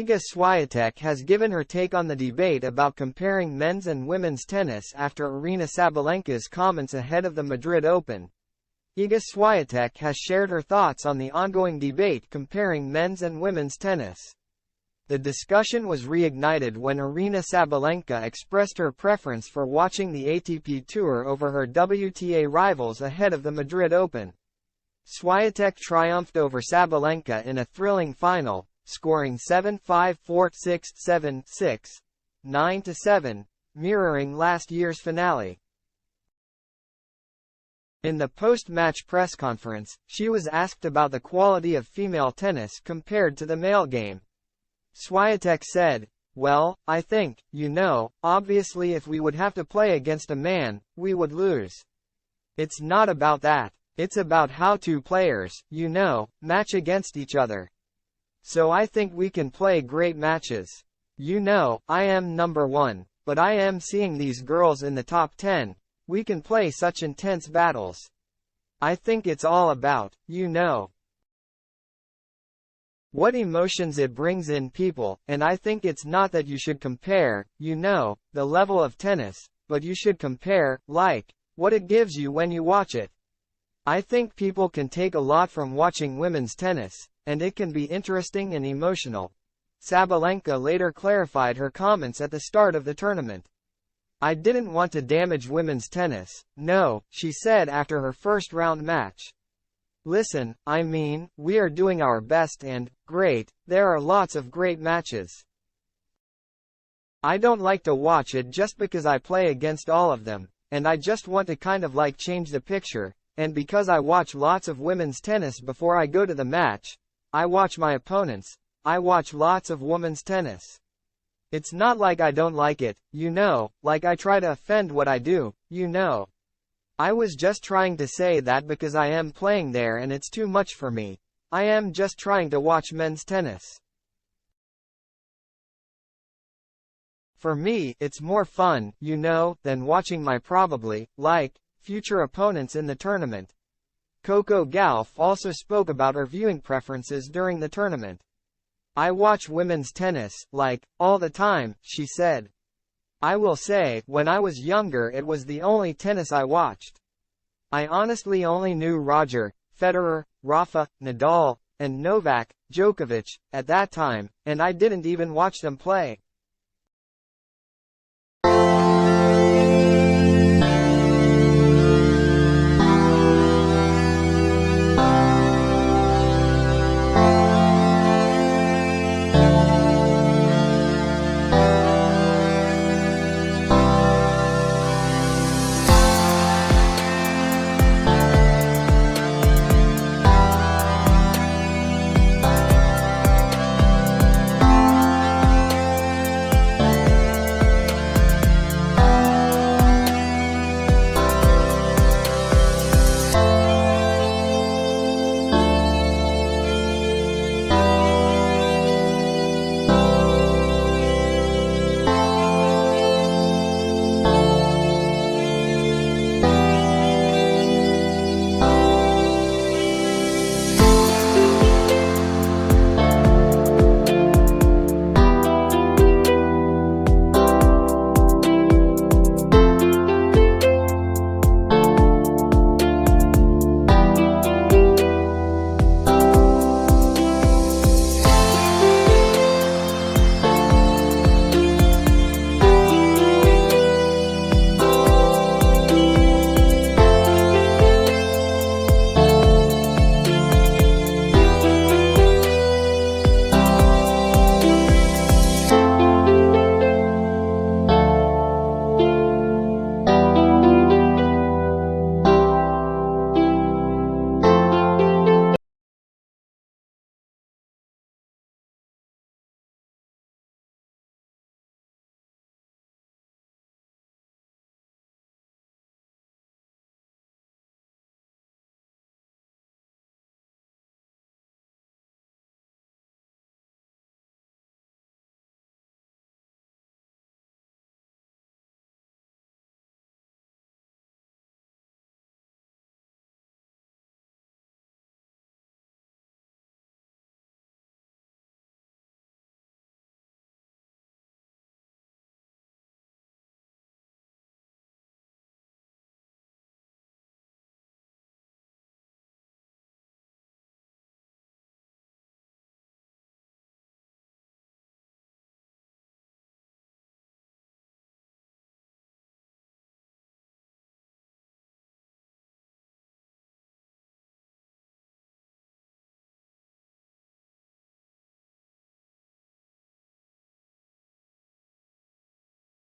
Iga Swiatek has given her take on the debate about comparing men's and women's tennis after Aryna Sabalenka's comments ahead of the Madrid Open. Iga Swiatek has shared her thoughts on the ongoing debate comparing men's and women's tennis. The discussion was reignited when Aryna Sabalenka expressed her preference for watching the ATP Tour over her WTA rivals ahead of the Madrid Open. Swiatek triumphed over Sabalenka in a thrilling final, scoring 7-5, 4-6, 7-6, 9-7, mirroring last year's finale. In the post-match press conference, she was asked about the quality of female tennis compared to the male game. Swiatek said, "Well, I think, obviously if we would have to play against a man, we would lose. It's not about that. It's about how two players, match against each other. So I think we can play great matches. I am number one, but I am seeing these girls in the top 10. We can play such intense battles. I think it's all about, what emotions it brings in people, and I think it's not that you should compare, the level of tennis, but you should compare, what it gives you when you watch it. I think people can take a lot from watching women's tennis, and it can be interesting and emotional." Sabalenka later clarified her comments at the start of the tournament. "I didn't want to damage women's tennis, no," she said after her first round match. "Listen, we are doing our best and, great, there are lots of great matches. I don't like to watch it just because I play against all of them, and I just want to change the picture, and because I watch lots of women's tennis before I go to the match, I watch my opponents, I watch lots of women's tennis. It's not like I don't like it, like I try to offend what I do, I was just trying to say that because I am playing there and it's too much for me. I am just trying to watch men's tennis. For me, it's more fun, than watching my future opponents in the tournament." Coco Gauff also spoke about her viewing preferences during the tournament. "I watch women's tennis, all the time," she said. "I will say, when I was younger it was the only tennis I watched. I honestly only knew Roger, Federer, Rafa, Nadal, and Novak Djokovic at that time, and I didn't even watch them play.